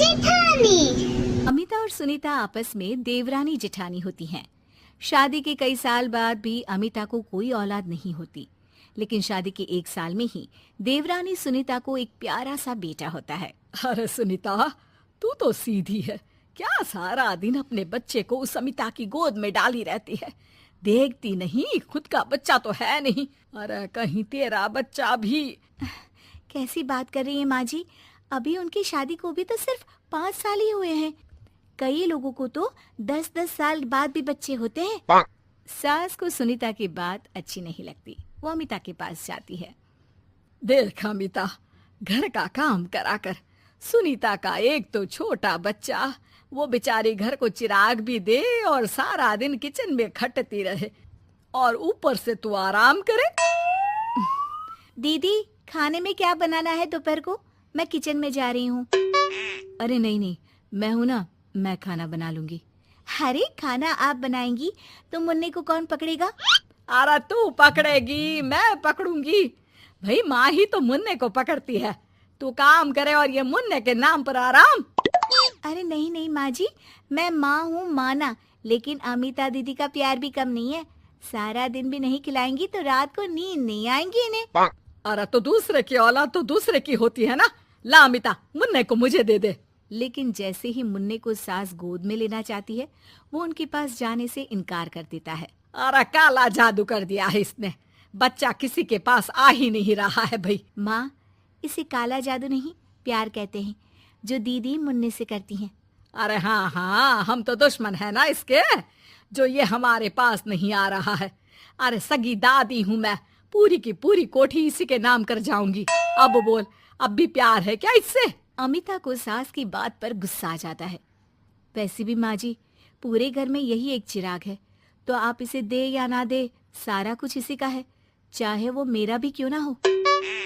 जेठानी। अमिता और सुनीता आपस में देवरानी जेठानी होती हैं। शादी के कई साल बाद भी अमिता को कोई औलाद नहीं होती, लेकिन शादी के 1 साल में ही देवरानी सुनीता को एक प्यारा सा बेटा होता है। अरे सुनीता, तू तो सीधी है। क्या सारा दिन अपने बच्चे को उस अमिता की गोद में डाली रहती है? देखती नहीं, खुद का बच्चा तो है नहीं। अरे कहीं तेरा बच्चा भी। कैसी बात कर रही है माँ जी? अभी उनकी शादी को भी तो सिर्फ 5 साल ही हुए हैं। कई लोगों को तो 10-10 साल बाद भी बच्चे होते हैं। सास को सुनीता की बात अच्छी नहीं लगती। वो अमिता के पास जाती है। देख अमिता, घर का काम करा कर। सुनीता का एक तो छोटा बच्चा, वो बेचारी घर को चिराग भी दे और सारा दिन किचन में खटती रहे, और ऊपर से तू आराम करे। दीदी, खाने में क्या बनाना है दोपहर को? मैं किचन में जा रही हूँ। अरे नहीं नहीं, मैं हूँ ना, मैं खाना बना लूंगी। अरे खाना आप बनाएंगी तो मुन्ने को कौन पकड़ेगा? अरे तू पकड़ेगी, मैं पकड़ूंगी। भाई माँ ही तो मुन्ने को पकड़ती है। तू काम करे और ये मुन्ने के नाम पर आराम। अरे नहीं नहीं माँ जी, मैं माँ हूँ माना, लेकिन अमिता दीदी का प्यार भी कम नहीं है। सारा दिन भी नहीं खिलाएंगी तो रात को नींद नहीं आएंगी इन्हें। अरे तो दूसरे की औलाद तो दूसरे की होती है ना। ला अमिता, मुन्ने को मुझे दे दे। लेकिन जैसे ही मुन्ने को सास गोद में लेना चाहती है, वो उनके पास जाने से इनकार कर देता है। अरे काला जादू कर दिया है इसने। बच्चा किसी के पास आ ही नहीं रहा है भाई। माँ, इसे काला जादू नहीं, प्यार कहते हैं, जो दीदी मुन्ने से करती हैं। अरे हाँ हाँ, हम तो दुश्मन है ना इसके, जो ये हमारे पास नहीं आ रहा है। अरे सगी दादी हूँ मैं, पूरी की पूरी कोठी इसी के नाम कर जाऊंगी। अब बोल, अब भी प्यार है क्या इससे? अमिता को सास की बात पर गुस्सा आ जाता है। वैसे भी माँ जी, पूरे घर में यही एक चिराग है, तो आप इसे दे या ना दे, सारा कुछ इसी का है, चाहे वो मेरा भी क्यों ना हो।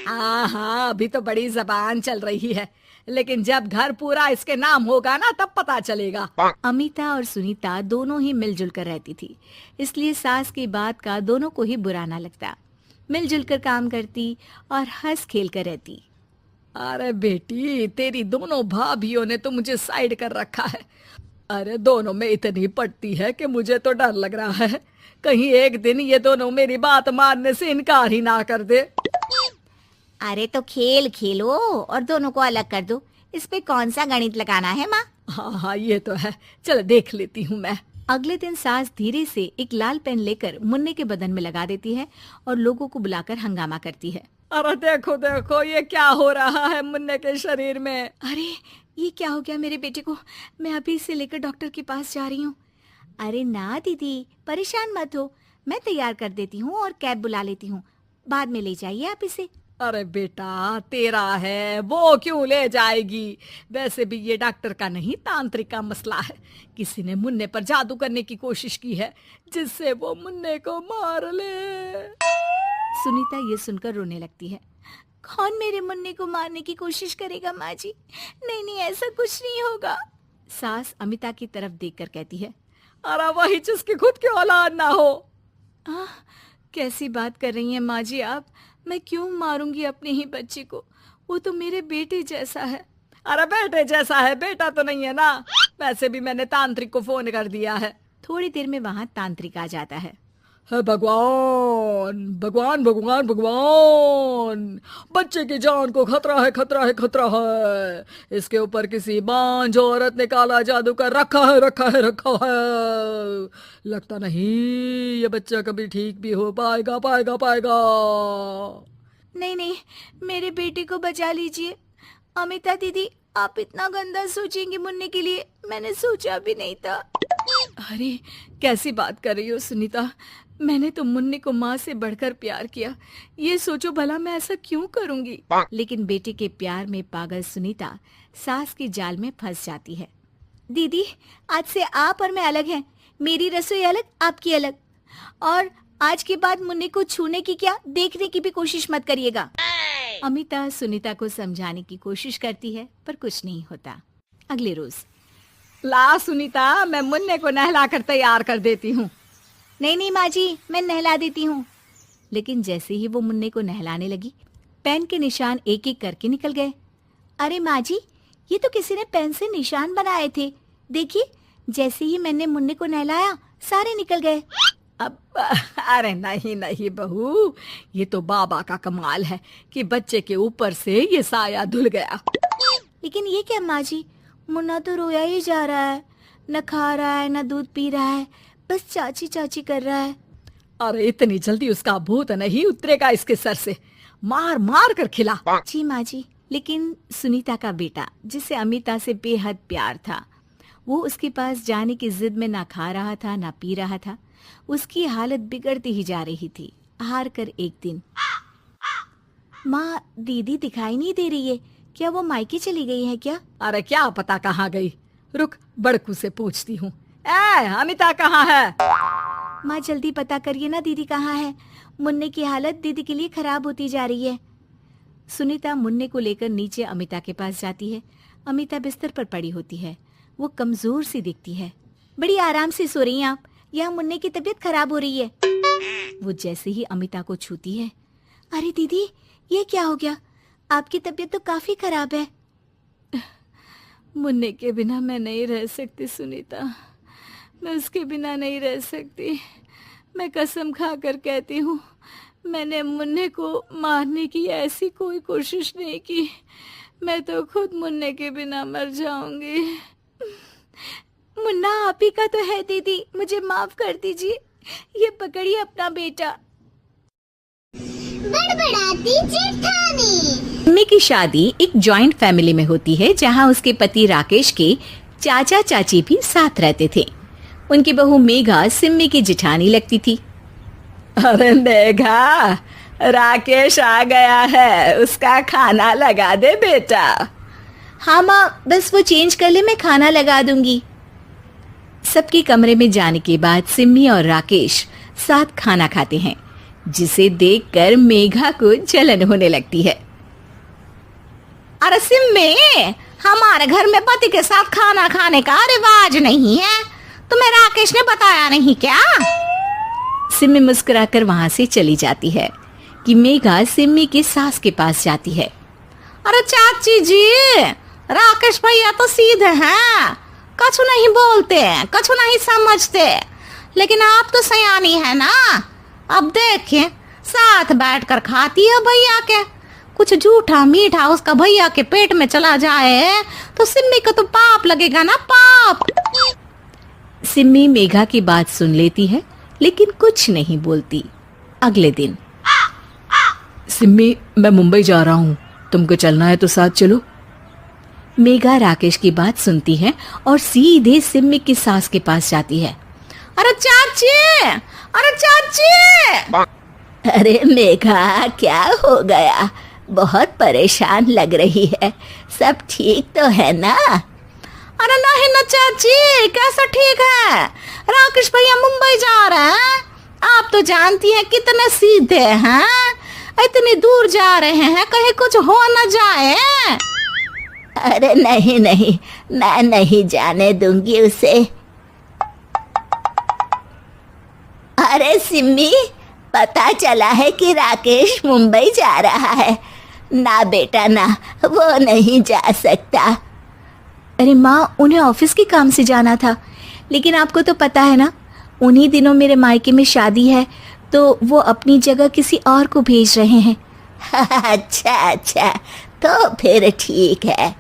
हाँ हाँ, अभी तो बड़ी जबान चल रही है, लेकिन जब घर पूरा इसके नाम होगा ना, तब पता चलेगा। अमिता और सुनीता दोनों ही मिलजुल कर रहती थी, इसलिए सास की बात का दोनों को ही बुरा ना लगता। मिलजुल कर काम करती और हंस खेल कर रहती। अरे बेटी, तेरी दोनों भाभियों ने तो मुझे साइड कर रखा है। अरे दोनों में इतनी पड़ती है कि मुझे तो डर लग रहा है, कहीं एक दिन ये दोनों मेरी बात मानने से इनकार ही ना कर दे। अरे तो खेल खेलो और दोनों को अलग कर दो, इस पे कौन सा गणित लगाना है माँ? हाँ हाँ, ये तो है, चल देख लेती हूँ मैं। अगले दिन सास धीरे से एक लाल पेन लेकर मुन्ने के बदन में लगा देती है और लोगों को बुलाकर हंगामा करती है। अरे देखो देखो, ये क्या हो रहा है मुन्ने के शरीर में? अरे ये क्या हो गया मेरे बेटे को? मैं अभी इसे लेकर डॉक्टर के पास जा रही हूँ। अरे ना दीदी, परेशान मत हो, मैं तैयार कर देती हूँ और कैब बुला लेती हूँ, बाद में ले जाइए आप इसे। अरे बेटा, तेरा है, वो क्यों ले जाएगी? वैसे भी ये डॉक्टर का नहीं, तांत्रिक का मसला है। किसी ने मुन्ने पर जादू करने की कोशिश की है, जिससे वो मुन्ने को मार ले। सुनीता ये सुनकर रोने लगती है। कौन मेरे मुन्ने को मारने की कोशिश करेगा माँ जी? नहीं नहीं, ऐसा कुछ नहीं होगा। सास अमिता की तरफ देखकर कहती है। अरे वही जिसकी खुद की औलाद ना हो। कैसी बात कर रही हैं माँ जी आप? मैं क्यों मारूंगी अपने ही बच्चे को? वो तो मेरे बेटे जैसा है। अरे बेटे जैसा है, बेटा तो नहीं है ना। वैसे भी मैंने तांत्रिक को फोन कर दिया है। थोड़ी देर में वहाँ तांत्रिक आ जाता है। भगवान भगवान भगवान भगवान, बच्चे की जान को खतरा है, खतरा है, खतरा है। इसके ऊपर किसी बांझ औरत ने काला जादू कर रखा है, रखा है, रखा है। लगता नहीं ये बच्चा कभी ठीक भी हो पाएगा, पाएगा, पाएगा। नहीं नहीं, मेरे बेटे को बचा लीजिए। अमिता दीदी, आप इतना गंदा सोचेंगी मुन्ने के लिए, मैंने सोचा भी नहीं था। अरे कैसी बात कर रही हो सुनीता? मैंने तो मुन्ने को माँ से बढ़कर प्यार किया, ये सोचो भला मैं ऐसा क्यों करूंगी? लेकिन बेटे के प्यार में पागल सुनीता सास के जाल में फंस जाती है। दीदी, आज से आप और मैं अलग हैं, मेरी रसोई अलग, आपकी अलग, और आज के बाद मुन्ने को छूने की क्या, देखने की भी कोशिश मत करिएगा। अमिता सुनीता को समझाने की कोशिश करती है, पर कुछ नहीं होता। अगले रोज। ला सुनीता, मैं मुन्ने को नहला कर तैयार कर देती हूँ। नहीं नहीं माँ जी, मैं नहला देती हूँ। लेकिन जैसे ही वो मुन्ने को नहलाने लगी, पेन के निशान एक एक करके निकल गए। अरे माँ जी, ये तो किसी ने पेन से निशान बनाए थे। देखिए, जैसे ही मैंने मुन्ने को नहलाया सारे निकल गए। अब अरे नहीं नहीं बहू, ये तो बाबा का कमाल है कि बच्चे के ऊपर से ये साया धुल गया। लेकिन ये क्या माँ जी, मुन्ना तो रोया ही जा रहा है, न खा रहा है न दूध पी रहा है, बस चाची चाची कर रहा है। अरे इतनी जल्दी उसका भूत नहीं उतरेगा इसके सर से, मार मार कर खिला। जी माँ जी। लेकिन सुनीता का बेटा, जिसे अमिता से बेहद प्यार था, वो उसके पास जाने की जिद में ना खा रहा था ना पी रहा था। उसकी हालत बिगड़ती ही जा रही थी। हार कर एक दिन, माँ दीदी दिखाई नहीं दे रही है, क्या वो मायके चली गई है क्या? अरे क्या पता कहाँ गई, रुक बड़कू से पूछती हूँ। ए अमिता कहाँ है? माँ जल्दी पता करिए ना, दीदी कहाँ है? मुन्ने की हालत दीदी के लिए खराब होती जा रही है। सुनीता मुन्ने को लेकर नीचे अमिता के पास जाती है। अमिता बिस्तर पर पड़ी होती है। वो कमजोर सी दिखती है। बड़ी आराम से सो रही हैं आप, यहाँ मुन्ने की तबीयत खराब हो रही है। वो जैसे ही अमिता को छूती है, अरे दीदी ये क्या हो गया? आपकी तबीयत तो काफी खराब है। मुन्ने के बिना मैं नहीं रह सकती सुनीता, मैं उसके बिना नहीं रह सकती। मैं कसम खा कर कहती हूँ, मैंने मुन्ने को मारने की ऐसी कोई कोशिश नहीं की। मैं तो खुद मुन्ने के बिना मर जाऊंगी। मुन्ना आप ही का तो है दीदी, मुझे माफ कर दीजिए। ये पकड़िए अपना बेटा। बड़बड़ाती जेठानी। सिम्मी की शादी एक जॉइंट फैमिली में होती है, जहाँ उसके पति राकेश के चाचा चाची भी साथ रहते थे। उनकी बहू मेघा सिम्मी की जिठानी लगती थी। अरे मेघा, राकेश आ गया है, उसका खाना लगा दे बेटा। हाँ माँ, बस वो चेंज कर ले, मैं खाना लगा दूंगी। सबके कमरे में जाने के बाद सिम्मी और राकेश साथ खाना खाते हैं, जिसे देखकर मेघा को जलन होने लगती है। अरे सिम्मी, हमारे घर में पति के साथ खाना खाने का रिवाज नहीं है, तुम्हें राकेश ने बताया नहीं क्या? सिम्मी मुस्कुराकर वहां से चली जाती है कि मेघा सिम्मी की सास के पास जाती है। अरे चाची जी, राकेश भैया तो सीधे हैं, कछु नहीं बोलते, कछु नहीं समझते, लेकिन आप तो सयानी है ना। अब देखिए, साथ बैठकर खाती है भैया के। कुछ झूठा मीठा उसका भैया के पेट में चला जाए तो सिम्मी को तो पाप लगेगा ना, पाप। सिम्मी मेघा की बात सुन लेती है, लेकिन कुछ नहीं बोलती। अगले दिन, सिम्मी मैं मुंबई जा रहा हूँ, तुमको चलना है तो साथ चलो। मेघा राकेश की बात सुनती है और सीधे सिम्मी की सास के पास जाती है। अरे चाची, अरे चाची। अरे मेघा, क्या हो गया? बहुत परेशान लग रही है, सब ठीक तो है ना? अरे नहीं ना चाची, कैसा ठीक है? राकेश भैया मुंबई जा रहे हैं, आप तो जानती हैं कितने सीधे हैं, इतनी दूर जा रहे हैं, कहीं कुछ हो न जाए। अरे नहीं नहीं, मैं नहीं जाने दूंगी उसे। अरे सिम्मी, पता चला है कि राकेश मुंबई जा रहा है। ना बेटा ना, वो नहीं जा सकता। अरे माँ, उन्हें ऑफिस के काम से जाना था, लेकिन आपको तो पता है ना, उन्हीं दिनों मेरे मायके में शादी है, तो वो अपनी जगह किसी और को भेज रहे हैं। अच्छा अच्छा, तो फिर ठीक है।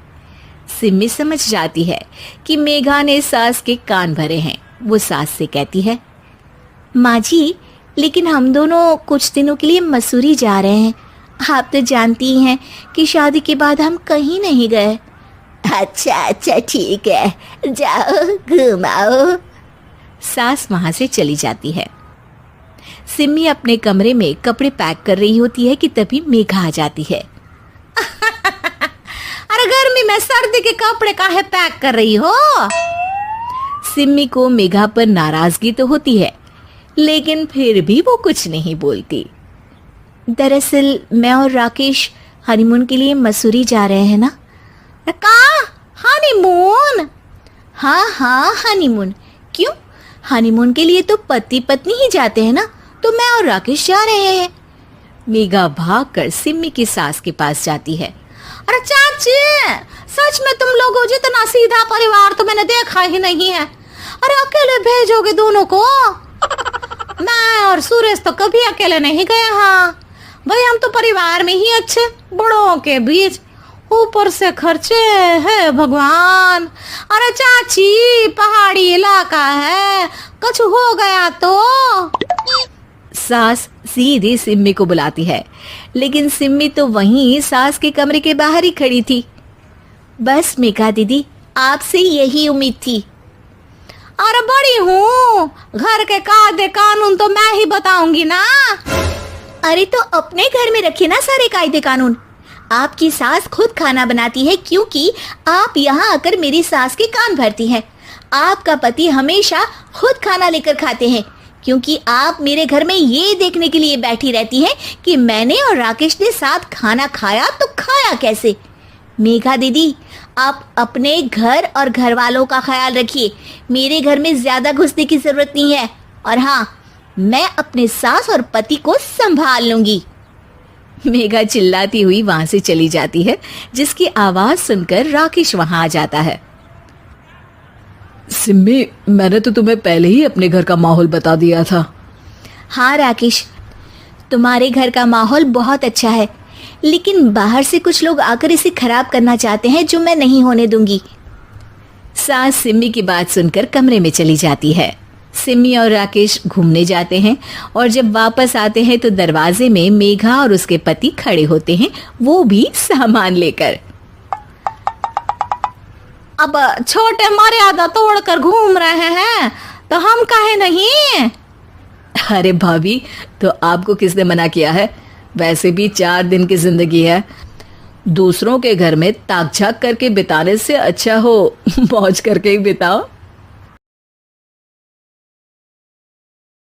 सिम्मी समझ जाती है कि मेघा ने सास के कान भरे हैं। वो सास से कहती है, माँ जी, लेकिन हम दोनों कुछ दिनों के लिए मसूरी जा रहे हैं। आप तो जानती हैं कि शादी के बाद हम कहीं नहीं गए। अच्छा अच्छा ठीक है, जाओ घुमाओ। सास वहां से चली जाती है। सिम्मी अपने कमरे में कपड़े पैक कर रही होती है कि तभी मेघा आ जाती है। अरे गर्मी में सर्दी के कपड़े काहे पैक कर रही हो? सिम्मी को मेघा पर नाराजगी तो होती है, लेकिन फिर भी वो कुछ नहीं बोलती। दरअसल मैं और राकेश हनीमून के लिए मसूरी जा रहे हैं ना। का हनीमून? हाँ हाँ हनीमून। क्यों? हनीमून के लिए तो पति पत्नी ही जाते हैं ना, तो मैं और राकेश जा रहे हैं। मेघा भागकर सिम्मी की सास के पास जाती है। अरे चाची, सच में तुम इतना सीधा परिवार तो मैंने देखा ही नहीं है। अरे अकेले भेजोगे दोनों को? मैं और सुरेश तो कभी अकेले नहीं गए। हाँ भाई, हम तो परिवार में ही अच्छे, बड़ों के बीच, ऊपर से खर्चे है भगवान। अरे चाची, पहाड़ी इलाका है, कुछ हो गया तो। सास सीधे सिम्मी को बुलाती है, लेकिन सिम्मी तो वहीं सास के कमरे के बाहर ही खड़ी थी। बस मेघा दीदी, आपसे यही उम्मीद थी। अरे बड़ी हूँ, घर के कायदे कानून तो मैं ही बताऊंगी ना। अरे तो अपने घर में रखिए ना सारे कायदे कानून। आपकी सास खुद खाना बनाती है, क्योंकि आप यहाँ आकर मेरी सास के कान भरती हैं। आपका पति हमेशा खुद खाना लेकर खाते हैं, क्योंकि आप मेरे घर में ये देखने के लिए बैठी रहती हैं कि मैंने और राकेश ने साथ खाना खाया तो खाया कैसे। मेघा दीदी, आप अपने घर और घर वालों का ख्याल रखिए। मेरे घर में ज्यादा घुसने की जरूरत नहीं है। और हाँ, मैं अपने सास और पति को संभाल लूंगी। मेघा चिल्लाती हुई वहां से चली जाती है, जिसकी आवाज सुनकर राकेश वहां आ जाता है। सिम्मी, मैंने तो तुम्हें पहले ही अपने घर का माहौल बता दिया था। हाँ राकेश, तुम्हारे घर का माहौल बहुत अच्छा है, लेकिन बाहर से कुछ लोग आकर इसे खराब करना चाहते हैं, जो मैं नहीं होने दूंगी। सास सिम्मी की बात सुनकर कमरे में चली जाती है। सिम्मी और राकेश घूमने जाते हैं और जब वापस आते हैं तो दरवाजे में मेघा और उसके पति खड़े होते हैं, वो भी सामान लेकर। अब छोटे मर्यादा तोड़कर घूम रहे हैं तो हम काहे नहीं? अरे भाभी, तो आपको किसने मना किया है? वैसे भी 4 दिन की जिंदगी है, दूसरों के घर में ताक झाक करके बिताने से अच्छा हो मौज करके ही बिताओ।